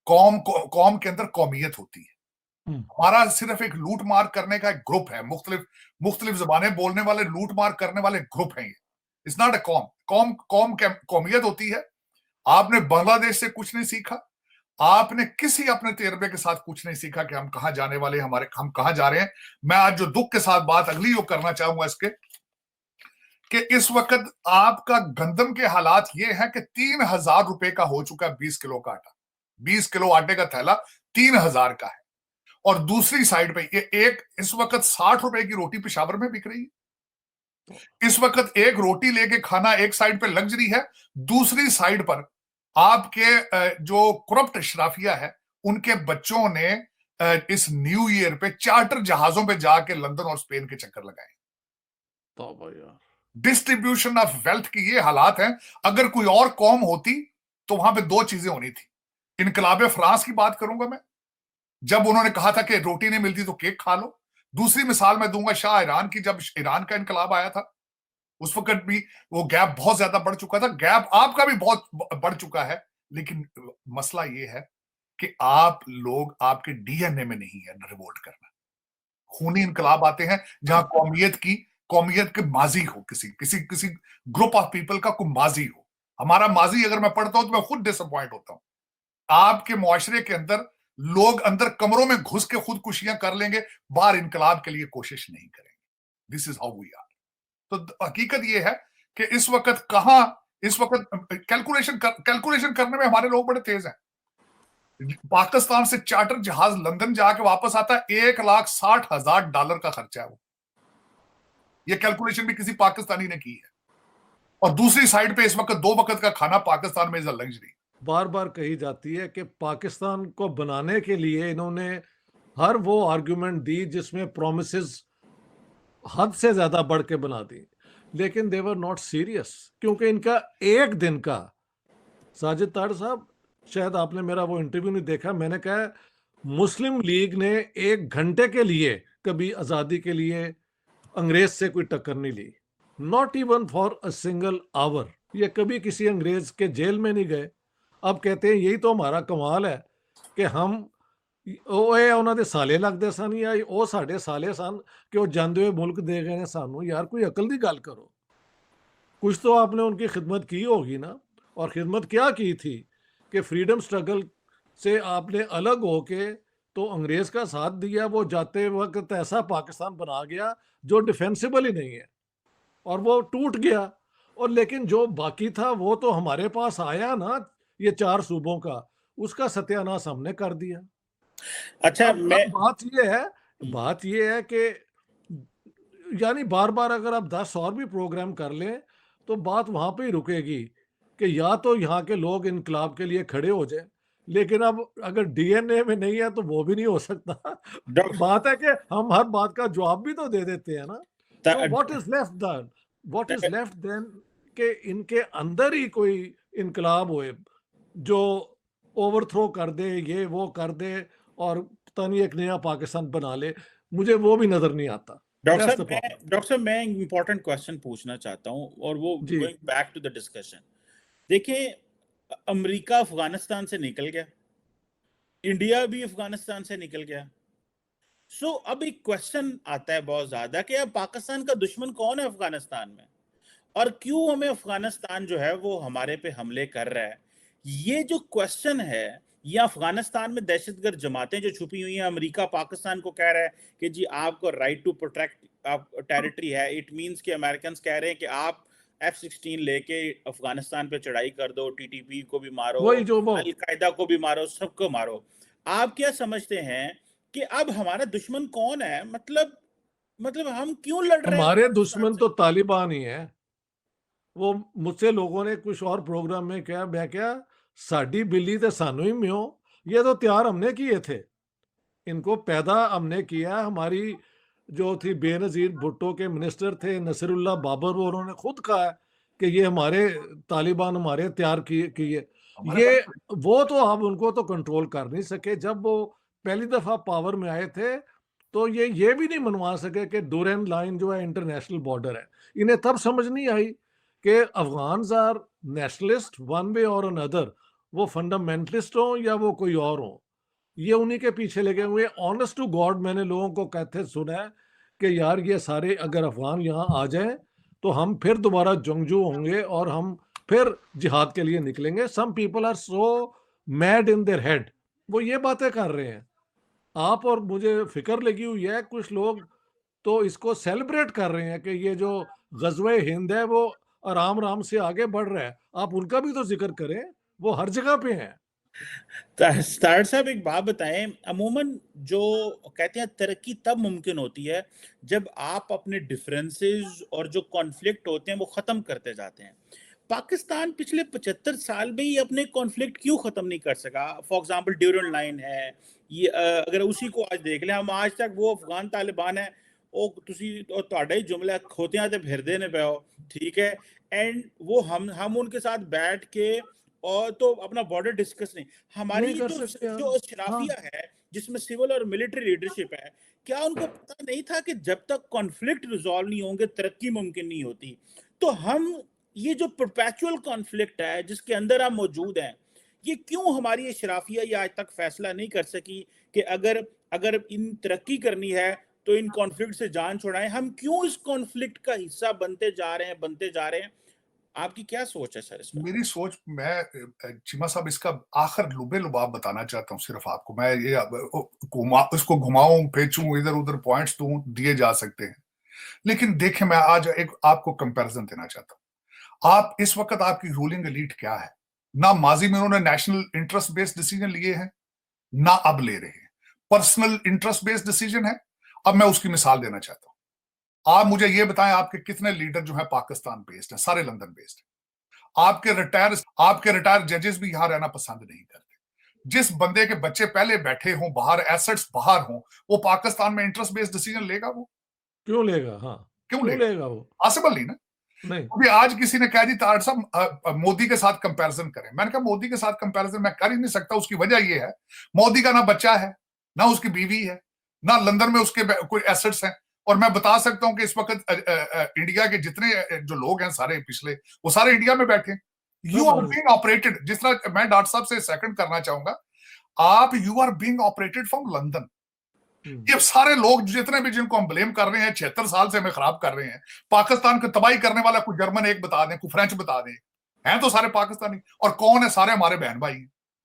कौम के अंदर कौमियत होती है। हमारा सिर्फ एक लूट मार करने का एक ग्रुप है, मुख्तलिफ मुख्तलिफ जबानें बोलने वाले लूट मार करने वाले ग्रुप हैं ये। इट्स नॉट अ कौमियत होती है। आपने बांग्लादेश से कुछ नहीं सीखा, आपने किसी अपने तजर्बे के साथ कुछ नहीं सीखा कि हम कहां जाने वाले, हम कहां जा रहे हैं। मैं आज जो दुख के साथ बात अगली वो करना चाहूंगा इसके, कि इस वक्त आपका गंदम के हालात ये हैं कि 3,000 रुपए का हो चुका है 20 किलो का आटा। 20 किलो आटे का थैला 3,000 का है। और दूसरी साइड पे ये एक इस वक्त 60 रुपए की रोटी पेशावर में बिक रही है। इस वक्त एक रोटी लेके खाना एक साइड पे लग्जरी है, दूसरी साइड पर आपके जो करप्ट अशराफिया है उनके बच्चों ने इस न्यू ईयर पे चार्टर जहाजों पे जाके लंदन और स्पेन के चक्कर लगाए। तो डिस्ट्रीब्यूशन ऑफ वेल्थ की ये हालात हैं। अगर कोई और कौम होती तो वहां पे दो चीजें होनी थी। इनकलाब फ्रांस की बात करूंगा मैं, जब उन्होंने कहा था कि रोटी नहीं मिलती तो केक खा लो। दूसरी मिसाल मैं दूंगा शाह ईरान की, जब ईरान का इनकलाब आया था उस वक्त भी वो गैप बहुत ज्यादा बढ़ चुका था। गैप आपका भी बहुत बढ़ चुका है, लेकिन मसला ये है कि आप लोग, आपके डीएनए में नहीं है रिवोल्ट करना। खूनी इनकलाब आते हैं जहां कौमियत के माजी हो, किसी ग्रुप ऑफ पीपल का कोई माजी हो। हमारा माजी अगर मैं पढ़ता हूं तो मैं खुद डिसअपॉइंट होता हूं। आपके मुआशरे के अंदर लोग अंदर कमरों में घुस के खुदकुशियां कर लेंगे, बाहर इनकलाब के लिए कोशिश नहीं करेंगे। This is how we are. तो हकीकत यह है कि इस वक्त कैलकुलेशन करने में हमारे लोग बड़े तेज हैं। पाकिस्तान से चार्टर जहाज लंदन जाके वापस आता है, $1,60,000 का खर्चा है वो। ये कैलकुलेशन भी किसी पाकिस्तानी ने की है। और दूसरी साइड पे इस वक्त 2 वक्त का खाना पाकिस्तान में इज अ लग्जरी। बार बार कही जाती है कि पाकिस्तान को बनाने के लिए इन्होंने हर वो आर्गुमेंट दी जिसमें प्रोमिसेस हद से ज्यादा बढ़ के बना दी, लेकिन दे वर नॉट सीरियस। क्योंकि इनका एक दिन का, साजिद ताड़ साहब शायद आपने मेरा वो इंटरव्यू नहीं देखा, मैंने कहा मुस्लिम लीग ने 1 घंटे के लिए कभी आजादी के लिए अंग्रेज से कोई टक्कर नहीं ली, not even for a single hour. ये कभी किसी अंग्रेज के जेल में नहीं गए। अब कहते हैं यही तो हमारा कमाल है कि हम ओए ਉਹਨਾਂ ਦੇ ਸਾਲੇ ਲੱਗਦੇ ਸਨ ਜਾਂ ਉਹ ਸਾਡੇ ਸਾਲੇ ਸਨ कि वो ਜਾਂਦੇ ਹੋਏ मुल्क दे गए हैं सानू। यार कोई अकल की गल करो। कुछ तो आपने उनकी खिदमत की होगी ना। और खिदमत क्या की थी कि फ्रीडम स्ट्रगल से आपने अलग होके तो अंग्रेज का साथ दिया, वो जाते वक्त ऐसा पाकिस्तान बना गया जो डिफेंसिबल ही नहीं है और वो टूट गया। और लेकिन जो बाकी था वो तो हमारे पास आया ना, ये 4 सूबों का, उसका सत्यानाश हमने कर दिया। अच्छा, अब बात ये है कि यानी बार बार अगर आप 10 और भी प्रोग्राम कर लें तो बात वहां पे ही रुकेगी कि या तो यहाँ के लोग इनकलाब के लिए खड़े हो जाए, लेकिन अब अगर डीएनए में नहीं है तो वो भी नहीं हो सकता। तो बात है कि हम हर बात का जवाब भी तो दे देते हैं ना। तो व्हाट इज लेफ्ट देन कि इनके अंदर ही कोई इनकलाब होए जो ओवरथ्रो कर दे, ये वो कर दे और पता नहीं एक नया पाकिस्तान बना ले। मुझे वो भी नजर नहीं आता। डॉक्टर साहब मैं एक इंपॉर्टेंट क्वेश्चन पूछना चाहता हूं और वो going back to the discussion. देखिए, अमेरिका अफगानिस्तान से निकल गया, इंडिया भी अफगानिस्तान से निकल गया। सो अब एक क्वेश्चन आता है बहुत ज्यादा कि अब पाकिस्तान का दुश्मन कौन है अफगानिस्तान में, और क्यों हमें अफगानिस्तान जो है वो हमारे पे हमले कर रहा है। ये जो क्वेश्चन है, या अफगानिस्तान में दहशतगर्द जमातें जो छुपी हुई हैं, अमेरिका पाकिस्तान को कह रहा है कि जी आपको राइट टू प्रोटेक्ट टेरिटरी है। इट मींस कि अमेरिकन कह रहे हैं कि आप F-16 लेके अफगानिस्तान पे चढ़ाई कर दो, टीटीपी को भी मारो, अल-कायदा को भी मारो, सबको मारो। आप क्या समझते हैं कि अब हमारा दुश्मन कौन है? मतलब हम क्यों लड़ रहे हैं? हमारे दुश्मन तो तालिबान ही है। वो मुझसे लोगों ने कुछ और प्रोग्राम में कहा, मैं क्या साड़ी बिल्ली ते सानू ही म्यो, ये तो तैयार हमने किए थे, इनको पैदा हमने किया। हमारी जो थी बेनजीर भुट्टो के मिनिस्टर थे नसीरुल्लाह बाबर, वो उन्होंने खुद कहा कि ये हमारे तालिबान हमारे तैयार किए। ये वो तो आप उनको तो कंट्रोल कर नहीं सके। जब वो पहली दफा पावर में आए थे तो ये भी नहीं मनवा सके कि डोरेन लाइन जो है इंटरनेशनल बॉर्डर है। इन्हें तब समझ नहीं आई कि Afghans are nationalist one way और अनदर। वो फंडामेंटलिस्ट हो या वो कोई और हो, ये उन्हीं के पीछे लगे हुए। ऑनेस्ट टू गॉड मैंने लोगों को कहते सुना है कि यार ये सारे अगर अफगान यहाँ आ जाए तो हम फिर दोबारा जंगजू होंगे और हम फिर जिहाद के लिए निकलेंगे। Some people are so mad in their head, वो ये बातें कर रहे हैं। आप और मुझे फिक्र लगी हुई है, कुछ लोग तो इसको सेलिब्रेट कर रहे हैं कि ये जो गज़वे हिंद है वो आराम आराम से आगे बढ़ रहा है। आप उनका भी तो जिक्र करें, वो हर जगह पे हैं। तार साहब एक बात बताएं, अमूमन जो कहते हैं तरक्की तब मुमकिन होती है जब आप अपने डिफरेंसेस और जो कॉन्फ्लिक्ट होते हैं वो ख़त्म करते जाते हैं। पाकिस्तान पिछले 75 साल में ही अपने कॉन्फ्लिक्ट क्यों ख़त्म नहीं कर सका? फॉर एग्जांपल ड्यूरन लाइन है, ये अगर उसी को आज देख लें, हम आज तक वो अफगान तालिबान है ਉਹ ਤੁਸੀਂ ਤੁਹਾਡਾ ਹੀ जुमला खोतियां ते फिरदे ने पे हो, ठीक है, एंड वो हम उनके साथ बैठ के और तो अपना बॉर्डर डिस्कस नहीं, हमारी नहीं कर जो सकते जो हम। शराफिया हाँ, है जिसमें सिविल और मिलिट्री लीडरशिप है, क्या उनको पता नहीं था कि जब तक कॉन्फ्लिक्ट रिजॉल्व नहीं होंगे तरक्की मुमकिन नहीं होती? तो हम ये जो परपेचुअल कॉन्फ्लिक्ट है जिसके अंदर हम मौजूद हैं, ये क्यों हमारी ये शराफिया ये आज तक फैसला नहीं कर सकी कि अगर अगर इन तरक्की करनी है तो इन कॉन्फ्लिक्ट से जान छुड़ाएं? हम क्यों इस कॉन्फ्लिक्ट का हिस्सा बनते जा रहे हैं? आपकी क्या सोच है सर इस पर? मेरी सोच, मैं चीमा साहब इसका आखिर लुबे लुबाब बताना चाहता हूँ सिर्फ आपको। मैं ये इसको घुमाऊं पेचूं इधर उधर पॉइंट्स दूं, दिए जा सकते हैं, लेकिन देखें मैं आज एक आपको कंपैरिजन देना चाहता हूं। आप इस वक्त आपकी रूलिंग एलीट क्या है? ना माजी में उन्होंने नेशनल इंटरेस्ट बेस्ड डिसीजन लिए हैं, ना अब ले रहे हैं। पर्सनल इंटरेस्ट बेस्ड डिसीजन है। अब मैं उसकी मिसाल देना चाहता हूं। आप मुझे ये बताएं, आपके कितने लीडर जो है पाकिस्तान बेस्ड है? सारे लंदन बेस्ड। आपके रिटायर जजेस भी यहां रहना पसंद नहीं करते। जिस बंदे के बच्चे पहले बैठे हों बाहर, एसेट्स बाहर हों, वो पाकिस्तान में इंटरेस्ट बेस्ड डिसीजन लेगा? वो क्यों लेगा? हाँ, क्यों क्यों लेगा? लेगा वो? पॉसिबल नहीं ना। नहीं। अभी आज किसी ने कह दी तार साहब मोदी के साथ कंपैरिजन करें। मैंने कहा मोदी के साथ कंपैरिजन मैं कर ही नहीं सकता। उसकी वजह यह है, मोदी का ना बच्चा है, ना उसकी बीवी है, ना लंदन में उसके कोई एसेट्स हैं। और मैं बता सकता हूं कि इस वक्त इंडिया के जितने जो लोग हैं सारे पिछले, वो सारे इंडिया में बैठे। यू आर बीइंग ऑपरेटेड, जिस तरह मैं डॉक्टर साहब से सेकंड करना चाहूंगा, आप you are being operated from London. ये सारे लोग जितने भी जिनको हम ब्लेम कर रहे हैं, 76 साल से हमें खराब कर रहे हैं, पाकिस्तान को तबाही करने वाला कोई जर्मन एक बता दें, कोई फ्रेंच बता दें, हैं तो सारे पाकिस्तानी। और कौन है? सारे हमारे बहन भाई हैं।